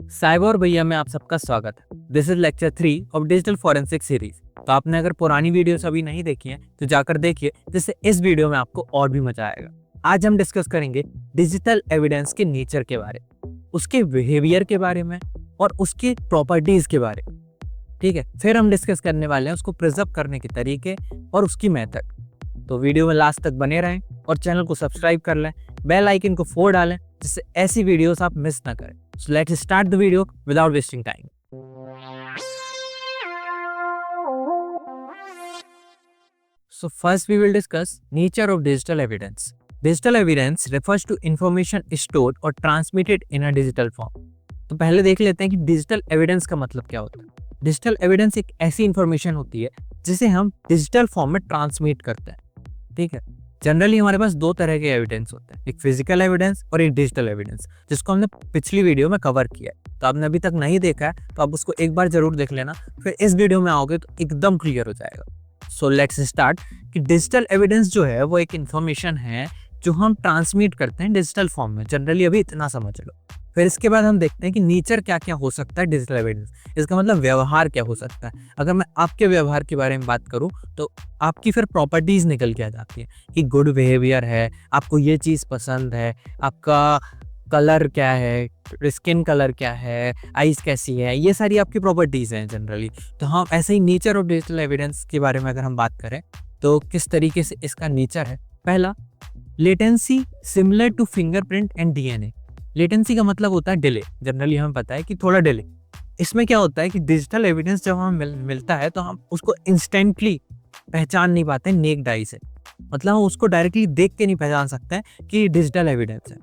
Cyber भैया में आप सबका स्वागत है। This is lecture 3 of digital forensic series. तो आपने अगर पुरानी वीडियोस अभी नहीं देखी हैं तो जाकर देखिए, जिससे इस वीडियो में आपको और भी मजा आएगा। आज हम डिस्कस करेंगे डिजिटल एविडेंस के नेचर के बारे में, उसके बिहेवियर के बारे में और उसकी प्रॉपर्टीज के बारे में। ठीक है, फिर हम डिस्कस करने वाले हैं उसको प्रिजर्व करने के तरीके और उसकी मेथड। तो वीडियो में लास्ट तक बने रहें और चैनल को सब्सक्राइब कर लें, बेल आइकन को फोड़ डालें, जिससे ऐसी वीडियोस आप मिस ना करें। So let's start the video without wasting time. So first we will discuss nature of digital evidence. Digital evidence refers to information stored or transmitted in a digital form. तो पहले देख लेते हैं कि digital evidence का मतलब क्या होता है। डिजिटल एविडेंस एक ऐसी इंफॉर्मेशन होती है जिसे हम डिजिटल फॉर्म में ट्रांसमिट करते हैं। ठीक है, जनरली हमारे पास दो तरह के एविडेंस होते हैं, एक फिजिकल एविडेंस और एक डिजिटल एविडेंस, जिसको हमने पिछली वीडियो में कवर किया है। तो आपने अभी तक नहीं देखा है तो आप उसको एक बार जरूर देख लेना, फिर इस वीडियो में आओगे तो एकदम क्लियर हो जाएगा। सो लेट्स स्टार्ट कि डिजिटल एविडेंस जो है वो एक इंफॉर्मेशन है जो हम ट्रांसमिट करते हैं डिजिटल फॉर्म में। जनरली अभी इतना समझ लो। फिर इसके बाद हम देखते हैं कि नेचर क्या क्या हो सकता है डिजिटल एविडेंस, इसका मतलब व्यवहार क्या हो सकता है। अगर मैं आपके व्यवहार के बारे में बात करूं तो आपकी फिर प्रॉपर्टीज निकल के आ जाती है कि गुड बिहेवियर है, आपको ये चीज़ पसंद है, आपका कलर क्या है, स्किन कलर क्या है, आइज कैसी है, ये सारी आपकी प्रॉपर्टीज हैं जनरली। तो हम ऐसे ही नेचर ऑफ डिजिटल एविडेंस के बारे में अगर हम बात करें तो किस तरीके से इसका नेचर है। पहला, latency similar to fingerprint and DNA. Latency का मतलब होता है डिले। जनरली हमें पता है कि थोड़ा डिले। इसमें क्या होता है कि डिजिटल एविडेंस जब हमें मिलता है तो हम उसको इंस्टेंटली पहचान नहीं पाते नेक्ड आई से, मतलब हम उसको डायरेक्टली देख के नहीं पहचान सकते हैं कि डिजिटल एविडेंस है।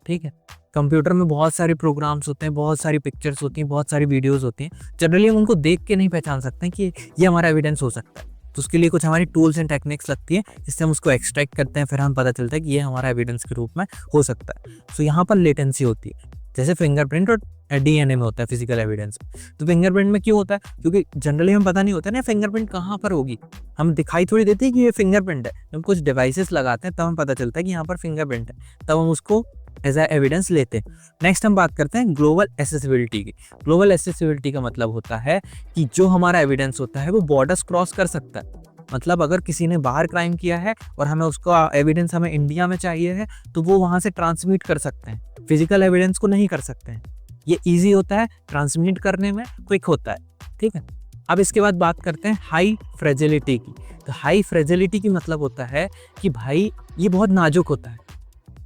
ठीक है, कंप्यूटर में बहुत सारे प्रोग्राम्स होते हैं, बहुत सारी पिक्चर्स होती हैं, बहुत सारी वीडियोस होती हैं। जनरली हम उनको देख के नहीं पहचान सकते हैं कि ये हमारा एविडेंस हो सकता है। तो उसके लिए कुछ हमारी टूल्स एंड टेक्निक्स लगती है, जिससे हम उसको एक्सट्रैक्ट करते हैं, फिर हम पता चलता है कि ये हमारा एविडेंस के रूप में हो सकता है। सो यहाँ पर लेटेंसी होती है, जैसे फिंगरप्रिंट और डीएनए में होता है फिजिकल एविडेंस। तो फिंगरप्रिंट में क्यों होता है? क्योंकि जनरली हम पता नहीं होता ना फिंगरप्रिंट कहाँ पर होगी, हम दिखाई थोड़ी देते हैं कि ये फिंगरप्रिंट है। हम कुछ डिवाइसेस लगाते हैं तब हमें पता चलता है कि यहाँ पर फिंगरप्रिंट है, तब हम उसको एज एविडेंस लेते हैं। नेक्स्ट हम बात करते हैं ग्लोबल एसेसिबिलिटी की। ग्लोबल एसेसिबिलिटी का मतलब होता है कि जो हमारा एविडेंस होता है वो बॉर्डर्स क्रॉस कर सकता है। मतलब अगर किसी ने बाहर क्राइम किया है और हमें उसका एविडेंस हमें इंडिया में चाहिए है तो वो वहाँ से ट्रांसमिट कर सकते हैं, फिजिकल एविडेंस को नहीं कर सकते हैं। ये ईजी होता है ट्रांसमिट करने में, क्विक होता है। ठीक है, अब इसके बाद बात करते हैं हाई फ्रेजिलिटी की। तो हाई फ्रेजिलिटी की मतलब होता है कि भाई ये बहुत नाजुक होता है,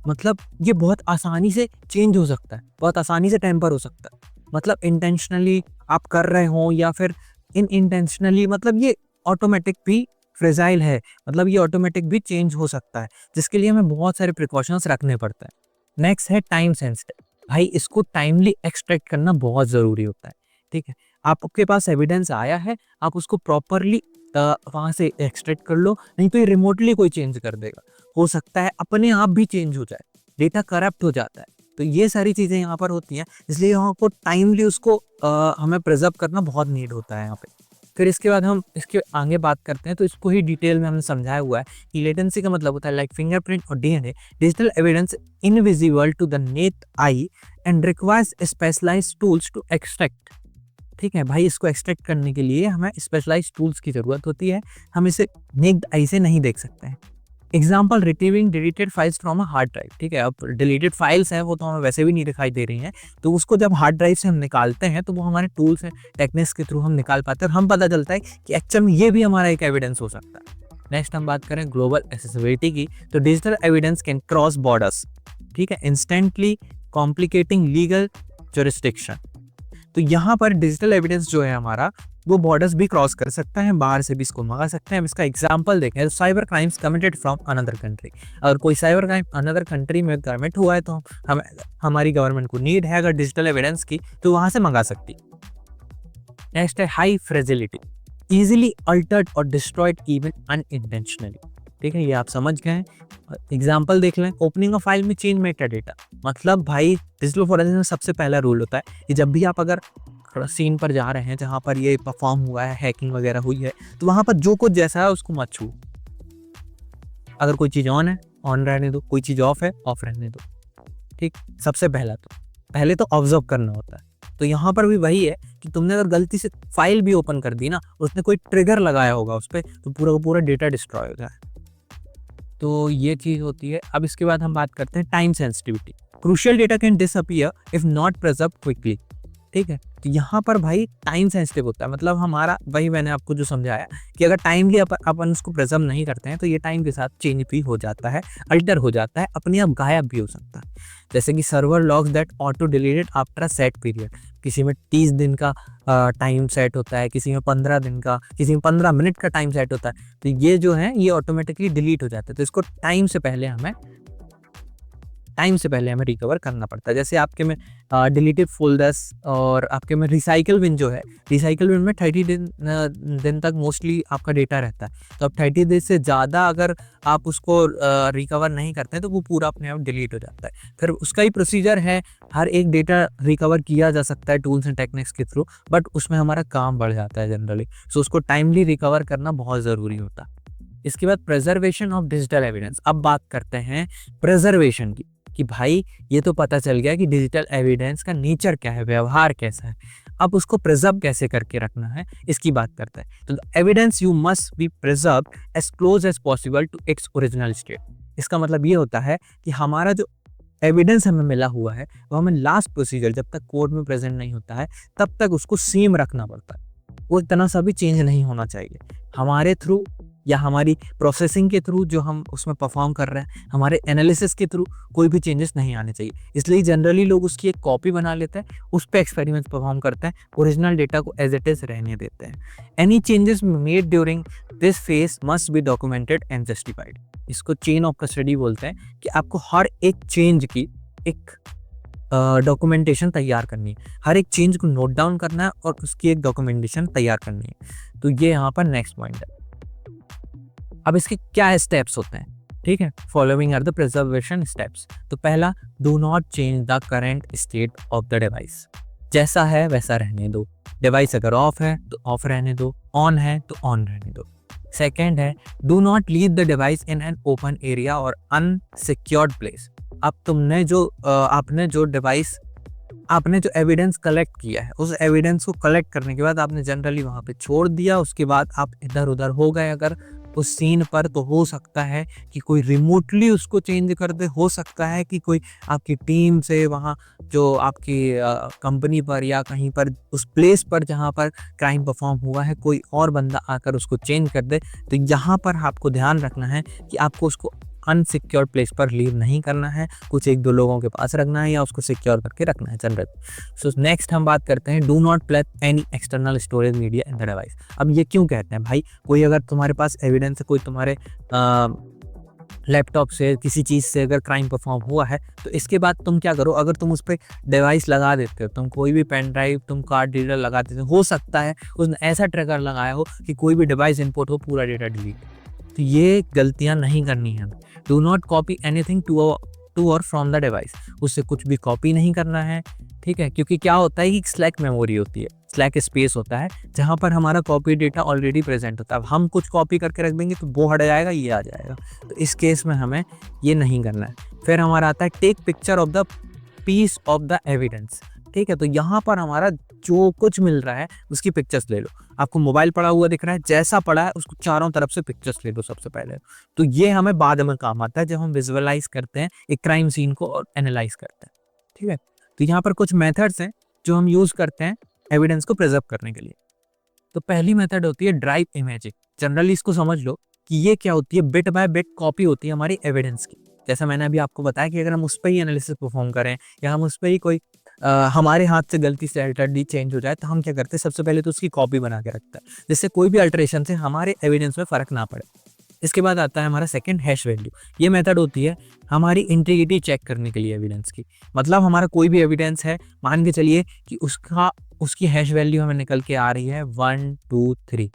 मतलब ये बहुत आसानी से चेंज हो सकता है, बहुत आसानी से टेम्पर हो सकता है। मतलब इंटेंशनली आप कर रहे हो या फिर इनइंटेंशनली, मतलब ये ऑटोमेटिक भी फ्रेजाइल है, मतलब ये ऑटोमेटिक भी चेंज हो सकता है, जिसके लिए हमें बहुत सारे प्रिकॉशंस रखने पड़ते हैं। नेक्स्ट है टाइम सेंसिटिव। भाई इसको टाइमली एक्सट्रैक्ट करना बहुत ज़रूरी होता है। ठीक है, आपके पास एविडेंस आया है, आप उसको प्रॉपरली वहाँ से एक्सट्रैक्ट कर लो, नहीं तो ये रिमोटली कोई चेंज कर देगा। हो सकता है अपने आप भी चेंज हो जाए, डेटा करप्ट हो जाता है। तो ये सारी चीज़ें यहाँ पर होती हैं, इसलिए यहाँ को टाइमली उसको हमें प्रिजर्व करना बहुत नीड होता है यहाँ पे। फिर इसके बाद हम इसके आगे बात करते हैं, तो इसको ही डिटेल में हमने समझाया हुआ है कि लेटेंसी का मतलब होता है लाइक फिंगरप्रिंट और DNA, digital evidence invisible to the naked eye and requires specialised tools to extract. ठीक है भाई, इसको एक्सट्रैक्ट करने के लिए हमें स्पेशलाइज्ड टूल्स की ज़रूरत होती है, हम इसे नेक्ड आई से नहीं देख सकते हैं। Example, retrieving deleted files from a hard drive. ठीक है, अब डिलीटेड फाइल्स हैं वो तो हमें वैसे भी नहीं दिखाई दे रही हैं, तो उसको जब हार्ड ड्राइव से हम निकालते हैं तो वो हमारे टूल्स हैं, टेक्निक्स के थ्रू हम निकाल पाते हैं और हम पता चलता है कि एक्चुअल में ये भी हमारा एक एविडेंस हो सकता है। नेक्स्ट हम बात करें ग्लोबल एसेसिबिलिटी की। तो digital evidence can cross borders, ठीक है, इंस्टेंटली कॉम्प्लिकेटिंग लीगल जुरिस्डिक्शन। तो यहाँ पर डिजिटल एविडेंस जो है हमारा वो बॉर्डर्स भी क्रॉस कर सकता है, बाहर से भी इसको मंगा सकते हैं। हम इसका एग्जांपल देखें, cyber crimes committed from another country. अगर कोई साइबर क्राइम अनदर कंट्री में कमिट हुआ है तो हमारी गवर्नमेंट को नीड है अगर डिजिटल एविडेंस की, तो वहाँ से मंगा सकती है। नेक्स्ट है हाई फ्रेजिलिटी, इजीली अल्टर्ड और डिस्ट्रॉयड इवन अनइंटेंशनली। ठीक है, ये आप समझ गए हैं। एग्जाम्पल देख लें, ओपनिंग अ फाइल में चेंज मेटाडेटा। मतलब भाई डिजिटल फॉरेंसिक में सबसे पहला रूल होता है कि जब भी आप अगर सीन पर जा रहे हैं जहाँ पर ये परफॉर्म हुआ है, हैकिंग वगैरह हुई है, तो वहाँ पर जो कुछ जैसा है उसको मत छू। अगर कोई चीज़ ऑन है ऑन रहने दो, कोई चीज़ ऑफ है ऑफ रहने दो। ठीक, सबसे पहले तो ऑब्जर्व करना होता है। तो यहाँ पर भी वही है कि तुमने अगर गलती से फाइल भी ओपन कर दी ना, उसने कोई ट्रिगर लगाया होगा उस पर, तो पूरा का पूरा डेटा डिस्ट्रॉय हो जाए। तो ये चीज़ होती है। अब इसके बाद हम बात करते हैं time sensitivity. Crucial data can disappear if not preserve quickly. ठीक है, तो यहाँ पर भाई टाइम सेंसिटिव होता है, मतलब हमारा वही मैंने आपको जो समझाया कि अगर टाइमली अपन उसको प्रिजर्व नहीं करते हैं तो ये टाइम के साथ चेंज भी हो जाता है, अल्टर हो जाता है, अपने आप गायब भी हो सकता है। जैसे कि server logs that auto deleted after a set period. किसी में 30 दिन का टाइम सेट होता है, किसी में 15 दिन का, किसी में 15 मिनट का टाइम सेट होता है। तो ये जो है ये ऑटोमेटिकली डिलीट हो जाता है। तो इसको टाइम से पहले हमें रिकवर करना पड़ता है। जैसे आपके में डिलीटेड फोल्डर्स और आपके में रिसाइकल बिन जो है, रिसाइकल बिन में 30 दिन तक मोस्टली आपका डेटा रहता है। तो अब 30 दिन से ज़्यादा अगर आप उसको रिकवर नहीं करते हैं तो वो पूरा अपने आप डिलीट हो जाता है। फिर उसका ही प्रोसीजर है, हर एक डेटा रिकवर किया जा सकता है टूल्स एंड टेक्निक्स के थ्रू, बट उसमें हमारा काम बढ़ जाता है जनरली। सो उसको टाइमली रिकवर करना बहुत ज़रूरी होता है। इसके बाद प्रेजर्वेशन ऑफ डिजिटल एविडेंस। अब बात करते हैं प्रेजर्वेशन की, कि भाई ये तो पता चल गया कि डिजिटल एविडेंस का नेचर क्या है, व्यवहार कैसा है, अब उसको प्रिजर्व कैसे करके रखना है, इसकी बात करते हैं। तो evidence you must be preserve as close as possible to its original state. इसका मतलब ये होता है कि हमारा जो एविडेंस हमें मिला हुआ है वो हमें लास्ट प्रोसीजर जब तक कोर्ट में प्रेजेंट नहीं होता है तब तक उसको सेम रखना पड़ता है। वो इतना सा भी चेंज नहीं होना चाहिए। हमारे थ्रू या हमारी प्रोसेसिंग के थ्रू जो हम उसमें परफॉर्म कर रहे हैं, हमारे एनालिसिस के थ्रू कोई भी चेंजेस नहीं आने चाहिए। इसलिए जनरली लोग उसकी एक कॉपी बना लेते हैं, उस पर एक्सपेरिमेंट्स परफॉर्म करते हैं, ओरिजिनल डेटा को एज इट इज रहने देते हैं। Any changes made during this phase must be documented and justified. इसको चेन ऑफ कस्टडी बोलते हैं कि आपको हर एक चेंज की एक डॉक्यूमेंटेशन तैयार करनी है, हर एक चेंज को नोट डाउन करना है और उसकी एक डॉक्यूमेंटेशन तैयार करनी है। तो ये यहाँ पर नेक्स्ट पॉइंट है। अब इसके क्या स्टेप्स होते हैं, ठीक है, following are the preservation steps. तो पहला, do not change the current state of the device. जैसा है वैसा रहने दो। डिवाइस अगर ऑफ है तो ऑफ रहने दो, ऑन है तो ऑन रहने दो। सेकेंड है, do not leave the device in an open area और अनसिक्योर्ड प्लेस। अब आपने जो एविडेंस कलेक्ट किया है, उस एविडेंस को कलेक्ट करने के बाद आपने जनरली वहाँ पे छोड़ दिया, उसके बाद आप इधर उधर हो गए अगर उस सीन पर, तो हो सकता है कि कोई रिमोटली उसको चेंज कर दे, हो सकता है कि कोई आपकी टीम से वहाँ जो आपकी कंपनी पर या कहीं पर उस प्लेस पर जहाँ पर क्राइम परफॉर्म हुआ है कोई और बंदा आकर उसको चेंज कर दे। तो यहाँ पर आपको ध्यान रखना है कि आपको उसको अनसिक्योर प्लेस पर लीव नहीं करना है, कुछ एक दो लोगों के पास रखना है या उसको सिक्योर करके रखना है जनरल। सो नेक्स्ट हम बात करते हैं, do not place any external storage media in the device. अब ये क्यों कहते हैं भाई, कोई अगर तुम्हारे पास एविडेंस है, कोई तुम्हारे लैपटॉप से किसी चीज़ से अगर क्राइम परफॉर्म हुआ है, तो इसके बाद तुम क्या करो, अगर तुम उस पर डिवाइस लगा देते हो, तुम कोई भी पेन ड्राइव, तुम कार्ड रीडर लगा देते हो सकता है उसने ऐसा ट्रिगर लगाया हो कि कोई भी डिवाइस इनपुट हो, पूरा डेटा डिलीट। तो ये गलतियां नहीं करनी है। Do not copy anything to और फ्रॉम द डिवाइस। उससे कुछ भी कॉपी नहीं करना है, ठीक है, क्योंकि क्या होता है कि स्लैक मेमोरी होती है, स्लैक स्पेस होता है जहाँ पर हमारा कॉपी डेटा ऑलरेडी प्रेजेंट होता है। अब हम कुछ कॉपी करके रख देंगे तो वो हट जाएगा, ये आ जाएगा। तो इस केस में हमें ये नहीं करना है। फिर हमारा आता है take picture of the piece of the evidence. ठीक है, तो यहाँ पर हमारा जो कुछ मिल रहा है उसकी पिक्चर्स ले लो। आपको मोबाइल पड़ा हुआ दिख रहा है, जैसा पड़ा है उसको चारों तरफ से पिक्चर्स ले लो सबसे पहले। तो ये हमें बाद में काम आता है जब हम विजुअलाइज करते हैं एक क्राइम सीन को और एनालाइज करते हैं। ठीक है, तो यहाँ पर कुछ मेथड्स हैं जो हम यूज करते हैं एविडेंस को प्रिजर्व करने के लिए। तो पहली मेथड होती है ड्राइव इमेजिंग। जनरली इसको समझ लो कि ये क्या होती है, बिट बाय बिट कॉपी होती है हमारी एविडेंस की। जैसा मैंने अभी आपको बताया कि अगर हम उस पर ही एनालिसिस परफॉर्म करें या हम उस पर ही कोई हमारे हाथ से गलती से अल्टरली चेंज हो जाए, तो हम क्या करते हैं, सबसे पहले तो उसकी कॉपी बना के रखते हैं जिससे कोई भी अल्टरेशन से हमारे एविडेंस में फर्क ना पड़े। इसके बाद आता है हमारा सेकंड, हैश वैल्यू। ये मेथड होती है हमारी इंटीग्रिटी चेक करने के लिए एविडेंस की। मतलब हमारा कोई भी एविडेंस है, मान के चलिए कि उसकी हैश वैल्यू हमें निकल के आ रही है 1 2 3।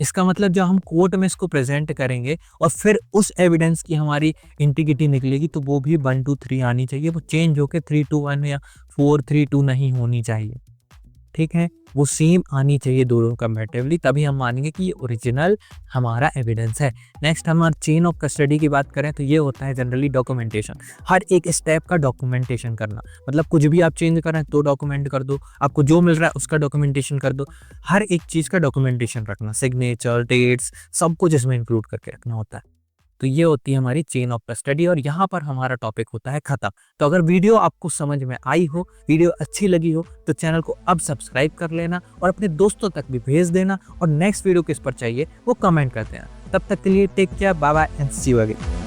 इसका मतलब जब हम कोर्ट में इसको प्रेजेंट करेंगे और फिर उस एविडेंस की हमारी इंटीग्रिटी निकलेगी तो वो भी 1 2 3 आनी चाहिए, वो चेंज होकर 3 2 1 या 4 3 2 नहीं होनी चाहिए। ठीक है, वो सेम आनी चाहिए दोनों कंपैरेटिवली, तभी हम मानेंगे कि ये ओरिजिनल हमारा एविडेंस है। नेक्स्ट हम चेन ऑफ कस्टडी की बात करें तो ये होता है जनरली डॉक्यूमेंटेशन, हर एक स्टेप का डॉक्यूमेंटेशन करना। मतलब कुछ भी आप चेंज कर रहे हैं तो डॉक्यूमेंट कर दो, आपको जो मिल रहा है उसका डॉक्यूमेंटेशन कर दो, हर एक चीज़ का डॉक्यूमेंटेशन रखना, सिग्नेचर, डेट्स, सब कुछ इसमें इंक्लूड करके रखना होता है। तो ये होती है हमारी चेन ऑफ कस्टडी और यहाँ पर हमारा टॉपिक होता है खत्म। तो अगर वीडियो आपको समझ में आई हो, वीडियो अच्छी लगी हो, तो चैनल को अब सब्सक्राइब कर लेना और अपने दोस्तों तक भी भेज देना, और नेक्स्ट वीडियो किस पर चाहिए वो कमेंट कर देना। तब तक के लिए take care, bye bye and see you again.